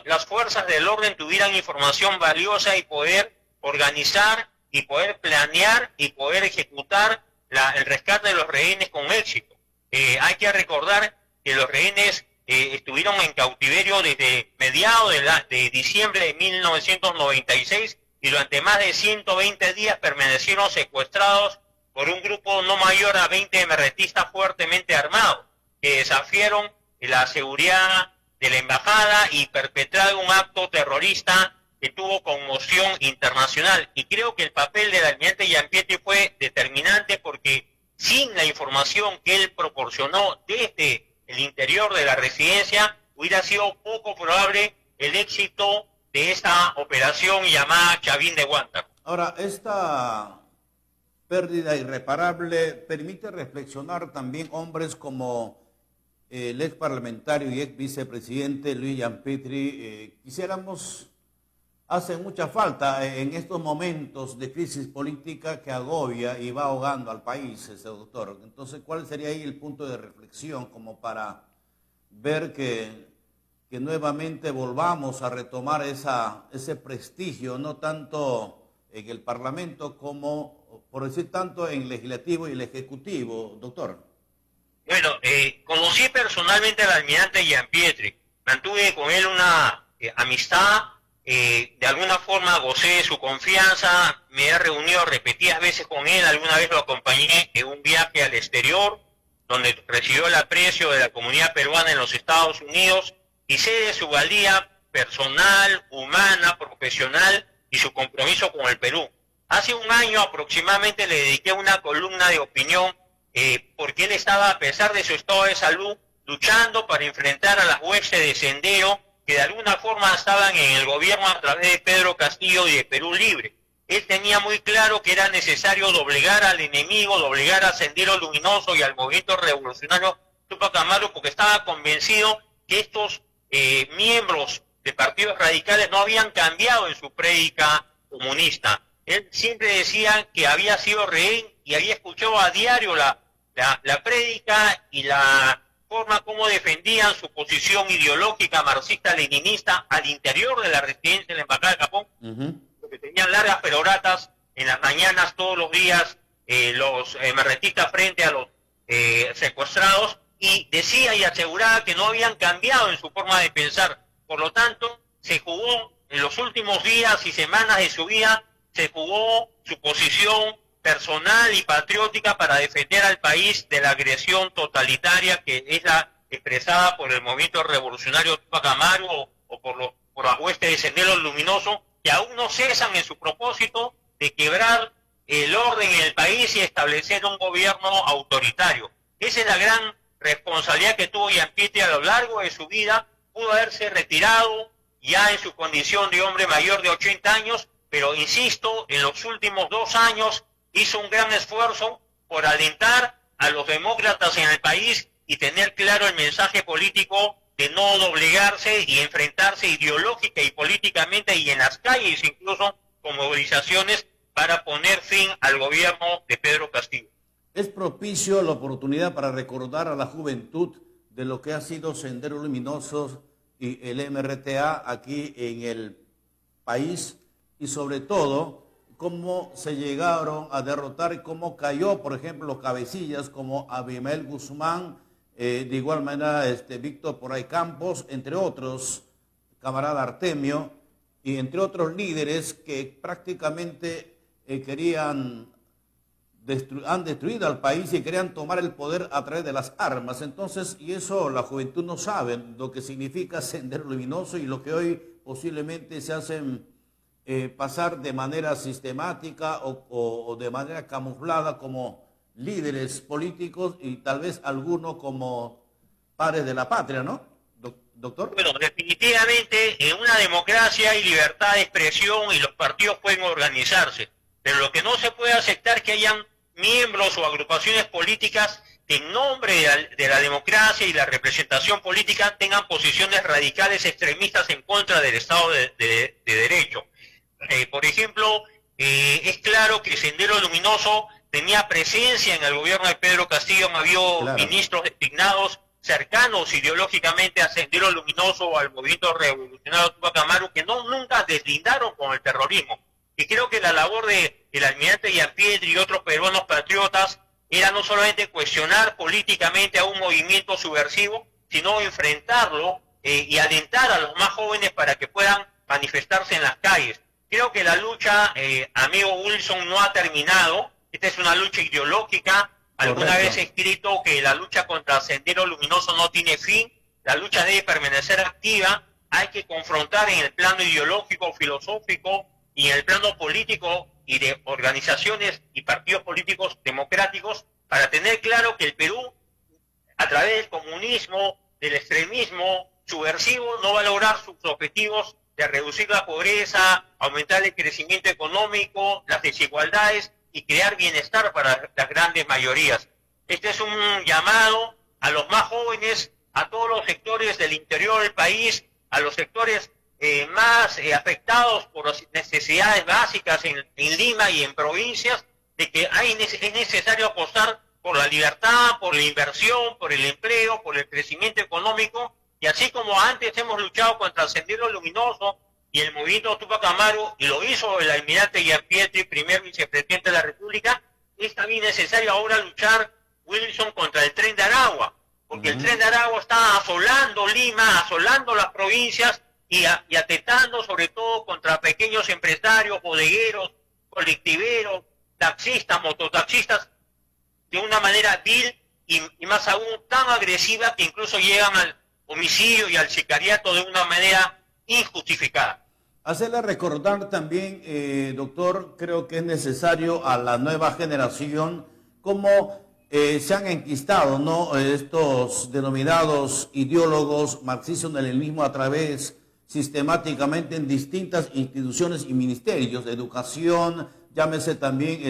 las fuerzas del orden tuvieran información valiosa y poder organizar y poder planear y poder ejecutar el rescate de los rehenes con éxito. Hay que recordar que los rehenes estuvieron en cautiverio desde mediados de diciembre de 1996 y durante más de 120 días permanecieron secuestrados por un grupo no mayor a 20 emergentistas fuertemente armados que desafiaron la seguridad de la embajada y perpetraron un acto terrorista que tuvo conmoción internacional. Y creo que el papel del almirante Giampietri fue determinante porque sin la información que él proporcionó desde el interior de la residencia hubiera sido poco probable el éxito de esta operación llamada Chavín de Guántaro. Ahora, esta pérdida irreparable permite reflexionar también hombres como el ex parlamentario y ex vicepresidente Luis Giampietri. Hace mucha falta en estos momentos de crisis política que agobia y va ahogando al país, ese doctor. Entonces, ¿cuál sería ahí el punto de reflexión como para ver que nuevamente volvamos a retomar ese prestigio, no tanto en el Parlamento como, por decir tanto, en el Legislativo y el Ejecutivo, doctor? Bueno, conocí personalmente al almirante Giampietri, mantuve con él una amistad, de alguna forma gocé de su confianza, me he reunido repetidas veces con él, alguna vez lo acompañé en un viaje al exterior, donde recibió el aprecio de la comunidad peruana en los Estados Unidos, y sé de su valía personal, humana, profesional y su compromiso con el Perú. Hace un año aproximadamente le dediqué una columna de opinión porque él estaba, a pesar de su estado de salud, luchando para enfrentar a las huestes de Sendero que de alguna forma estaban en el gobierno a través de Pedro Castillo y de Perú Libre. Él tenía muy claro que era necesario doblegar al enemigo, doblegar a Sendero Luminoso y al movimiento revolucionario Túpac Amaru, porque estaba convencido que estos miembros de partidos radicales no habían cambiado en su prédica comunista. Él siempre decía que había sido rehén y había escuchado a diario la prédica y la forma como defendían su posición ideológica marxista-leninista al interior de la residencia de la Embajada de Japón, porque tenían largas peroratas en las mañanas todos los días los emergentistas frente a los secuestrados, y decía y aseguraba que no habían cambiado en su forma de pensar. Por lo tanto, se jugó en los últimos días y semanas de su vida, se jugó su posición personal y patriótica para defender al país de la agresión totalitaria que es la expresada por el movimiento revolucionario Túpac Amaru o por las huestes de Sendero Luminoso, que aún no cesan en su propósito de quebrar el orden en el país y establecer un gobierno autoritario. Esa es la gran responsabilidad que tuvo Giampietri a lo largo de su vida. Pudo haberse retirado ya en su condición de hombre mayor de 80 años, pero insisto, en los últimos 2 años hizo un gran esfuerzo por alentar a los demócratas en el país y tener claro el mensaje político de no doblegarse y enfrentarse ideológica y políticamente y en las calles incluso con movilizaciones para poner fin al gobierno de Pedro Castillo. Es propicio la oportunidad para recordar a la juventud de lo que ha sido Sendero Luminoso y el MRTA aquí en el país y sobre todo cómo se llegaron a derrotar y cómo cayó, por ejemplo, los cabecillas como Abimael Guzmán, de igual manera Víctor Poray Campos, entre otros, camarada Artemio, y entre otros líderes que prácticamente han destruido al país y querían tomar el poder a través de las armas. Entonces, y eso la juventud no sabe, lo que significa Sendero Luminoso y lo que hoy posiblemente se hacen pasar de manera sistemática o de manera camuflada como líderes políticos y tal vez algunos como padres de la patria, ¿no? Doctor. Bueno, definitivamente en una democracia hay libertad de expresión y los partidos pueden organizarse, pero lo que no se puede aceptar es que hayan miembros o agrupaciones políticas que en nombre de la democracia y la representación política tengan posiciones radicales extremistas en contra del Estado de Derecho. Por ejemplo, es claro que Sendero Luminoso tenía presencia en el gobierno de Pedro Castillo, había ministros designados, cercanos ideológicamente a Sendero Luminoso o al movimiento revolucionario Tupac Amaru, que nunca deslindaron con el terrorismo. Y creo que la labor del almirante Gianpietri y otros peruanos patriotas era no solamente cuestionar políticamente a un movimiento subversivo, sino enfrentarlo y alentar a los más jóvenes para que puedan manifestarse en las calles. Creo que la lucha, amigo Wilson, no ha terminado. Esta es una lucha ideológica. Alguna vez he escrito que la lucha contra Sendero Luminoso no tiene fin. La lucha debe permanecer activa. Hay que confrontar en el plano ideológico, filosófico y en el plano político y de organizaciones y partidos políticos democráticos para tener claro que el Perú, a través del comunismo, del extremismo subversivo, no va a lograr sus objetivos de reducir la pobreza, aumentar el crecimiento económico, las desigualdades y crear bienestar para las grandes mayorías. Este es un llamado a los más jóvenes, a todos los sectores del interior del país, a los sectores más afectados por las necesidades básicas en Lima y en provincias, de que es necesario apostar por la libertad, por la inversión, por el empleo, por el crecimiento económico, y así como antes hemos luchado contra el Sendero Luminoso y el movimiento Tupac Amaru, y lo hizo el almirante Gianpietri, primer vicepresidente de la República, es también necesario ahora luchar, Wilson, contra el Tren de Aragua, porque el Tren de Aragua está asolando Lima, asolando las provincias y atentando sobre todo contra pequeños empresarios, bodegueros, colectiveros, taxistas, mototaxistas, de una manera vil y más aún tan agresiva que incluso llegan al homicidio y al sicariato de una manera injustificada. Hacerle recordar también, doctor, creo que es necesario a la nueva generación cómo se han enquistado, ¿no?, estos denominados ideólogos marxismo-leninismo a través sistemáticamente en distintas instituciones y ministerios de educación, llámese también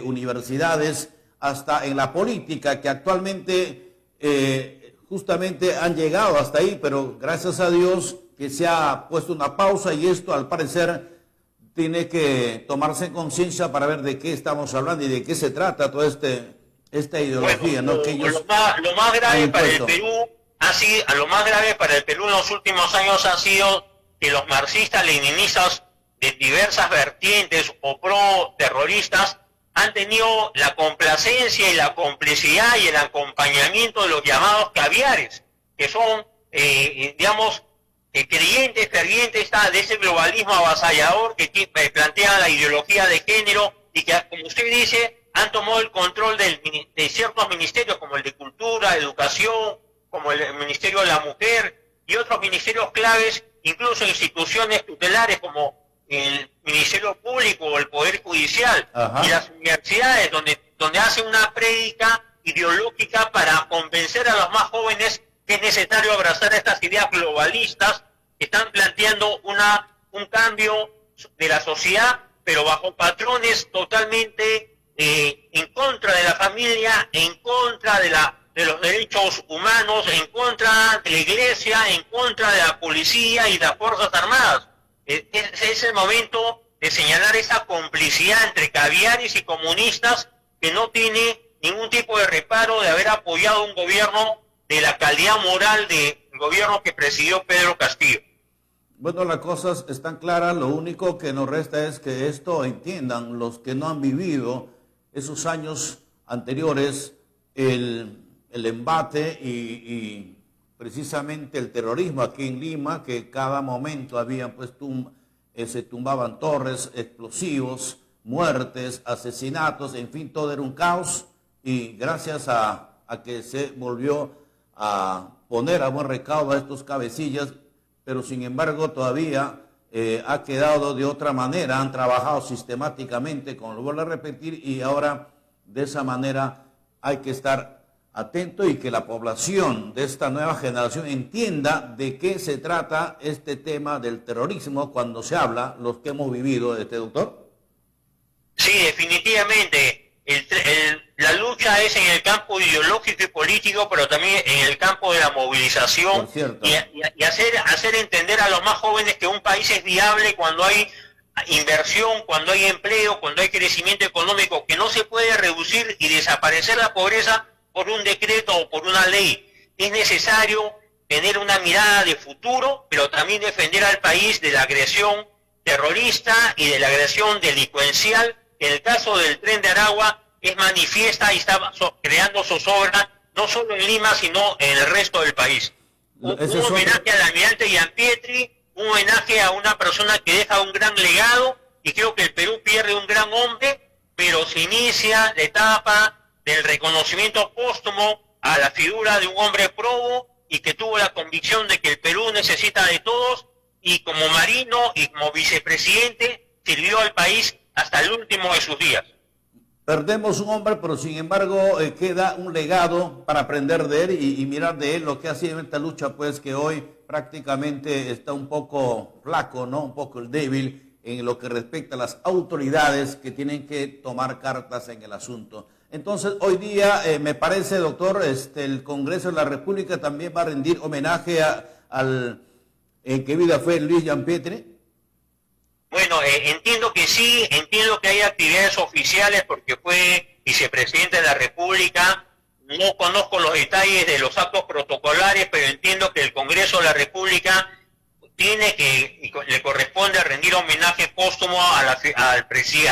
universidades, hasta en la política, que actualmente justamente han llegado hasta ahí, pero gracias a Dios que se ha puesto una pausa y esto al parecer tiene que tomarse en conciencia para ver de qué estamos hablando y de qué se trata toda esta ideología, bueno, ¿no? Que ellos lo más grave para el Perú lo más grave para el Perú en los últimos años ha sido que los marxistas leninistas de diversas vertientes o pro-terroristas han tenido la complacencia y la complicidad y el acompañamiento de los llamados caviares, que son, creyentes, fervientes de ese globalismo avasallador que plantea la ideología de género y que, como usted dice, han tomado el control de ciertos ministerios como el de Cultura, Educación, como el Ministerio de la Mujer y otros ministerios claves, incluso instituciones tutelares como el Ministerio Público o el Poder Judicial. Ajá. Y las universidades donde hacen una prédica ideológica para convencer a los más jóvenes que es necesario abrazar estas ideas globalistas que están planteando un cambio de la sociedad, pero bajo patrones totalmente en contra de la familia, en contra de los derechos humanos, en contra de la iglesia, en contra de la policía y de las Fuerzas Armadas. Es el momento de señalar esa complicidad entre caviares y comunistas que no tiene ningún tipo de reparo de haber apoyado un gobierno de la calidad moral del gobierno que presidió Pedro Castillo. Bueno, las cosas están claras, lo único que nos resta es que esto entiendan los que no han vivido esos años anteriores, el embate y precisamente el terrorismo aquí en Lima, que cada momento habían pues se tumbaban torres, explosivos, muertes, asesinatos, en fin, todo era un caos, y gracias a que se volvió a poner a buen recaudo a estos cabecillas, pero sin embargo todavía ha quedado de otra manera, han trabajado sistemáticamente, como lo vuelvo a repetir, y ahora de esa manera hay que estar atento y que la población de esta nueva generación entienda de qué se trata este tema del terrorismo cuando se habla, los que hemos vivido, doctor. Sí, definitivamente. La lucha es en el campo ideológico y político, pero también en el campo de la movilización y hacer entender a los más jóvenes que un país es viable cuando hay inversión, cuando hay empleo, cuando hay crecimiento económico, que no se puede reducir y desaparecer la pobreza por un decreto o por una ley. es necesario tener una mirada de futuro, pero también defender al país de la agresión terrorista y de la agresión delincuencial, que en el caso del Tren de Aragua es manifiesta y está creando zozobra no solo en Lima, sino en el resto del país. Un homenaje al almirante Gianpietri, un homenaje a una persona que deja un gran legado, y creo que el Perú pierde un gran hombre, pero se inicia la etapa del reconocimiento póstumo a la figura de un hombre probo y que tuvo la convicción de que el Perú necesita de todos, y como marino y como vicepresidente sirvió al país hasta el último de sus días. Perdemos un hombre, pero sin embargo queda un legado para aprender de él y mirar de él lo que ha sido en esta lucha, pues que hoy prácticamente está un poco flaco, ¿no? Un poco débil en lo que respecta a las autoridades que tienen que tomar cartas en el asunto. Entonces, hoy día, me parece, doctor, el Congreso de la República también va a rendir homenaje al que vida fue Luis Gianpietri. Bueno, entiendo que sí, entiendo que hay actividades oficiales porque fue vicepresidente de la República. No conozco los detalles de los actos protocolares, pero entiendo que el Congreso de la República le corresponde rendir homenaje póstumo al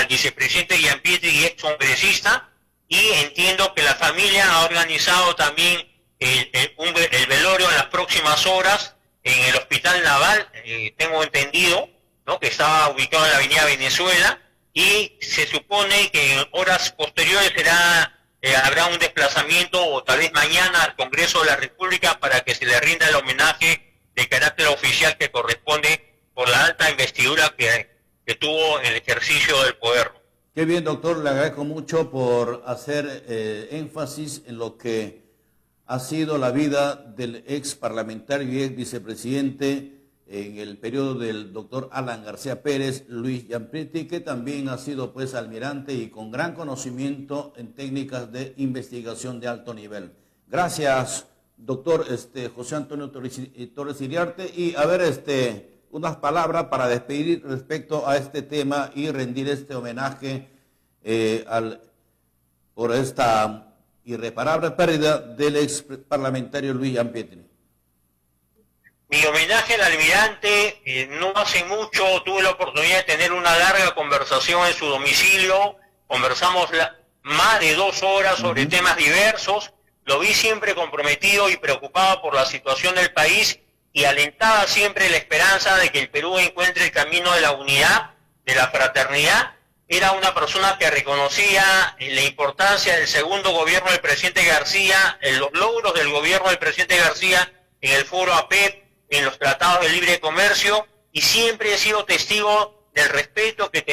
vicepresidente Gianpietri y ex congresista, y entiendo que la familia ha organizado también el velorio en las próximas horas en el Hospital Naval, tengo entendido, ¿no?, que estaba ubicado en la Avenida Venezuela, y se supone que en horas posteriores habrá un desplazamiento, o tal vez mañana, al Congreso de la República para que se le rinda el homenaje de carácter oficial que corresponde por la alta investidura que tuvo en el ejercicio del poder. Qué bien, doctor, le agradezco mucho por hacer énfasis en lo que ha sido la vida del ex parlamentario y ex vicepresidente en el periodo del doctor Alan García Pérez, Luis Gianpietri, que también ha sido pues almirante y con gran conocimiento en técnicas de investigación de alto nivel. Gracias, doctor José Antonio Torres Iriarte, y a ver unas palabras para despedir respecto a este tema y rendir este homenaje por esta irreparable pérdida del ex parlamentario Luis Gianpietri. Mi homenaje al almirante, no hace mucho tuve la oportunidad de tener una larga conversación en su domicilio, conversamos más de 2 horas sobre temas diversos, lo vi siempre comprometido y preocupado por la situación del país, y alentaba siempre la esperanza de que el Perú encuentre el camino de la unidad, de la fraternidad. Era una persona que reconocía la importancia del segundo gobierno del presidente García, en los logros del gobierno del presidente García en el foro APEC, en los tratados de libre comercio, y siempre he sido testigo del respeto que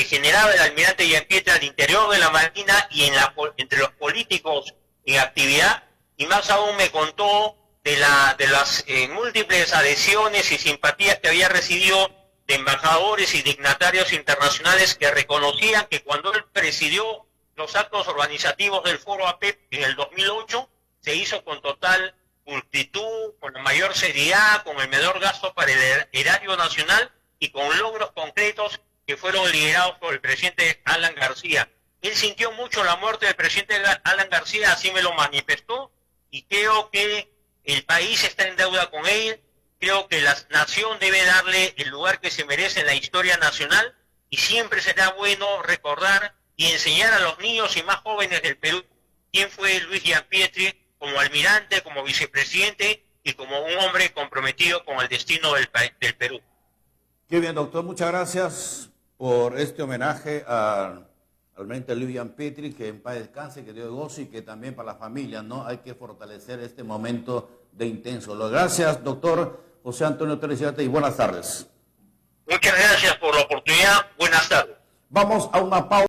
generaba el almirante Gianpietri al interior de la Marina y entre los políticos en actividad, y más aún me contó de las múltiples adhesiones y simpatías que había recibido de embajadores y dignatarios internacionales que reconocían que cuando él presidió los actos organizativos del foro APEC en el 2008, se hizo con total pulcritud, con la mayor seriedad, con el menor gasto para el erario nacional y con logros concretos que fueron liderados por el presidente Alan García. Él sintió mucho la muerte del presidente Alan García, así me lo manifestó, y creo que el país está en deuda con él. Creo que la nación debe darle el lugar que se merece en la historia nacional, y siempre será bueno recordar y enseñar a los niños y más jóvenes del Perú quién fue Luis Gianpietri como almirante, como vicepresidente y como un hombre comprometido con el destino del Perú. Qué bien, doctor, muchas gracias por este homenaje al almirante Luis Gianpietri, que en paz descanse, que Dios goce, y que también para la familia, ¿no?, hay que fortalecer este momento de intenso. Gracias, doctor José Antonio Torres Iriarte, y buenas tardes. Muchas gracias por la oportunidad. Buenas tardes. Vamos a una pausa.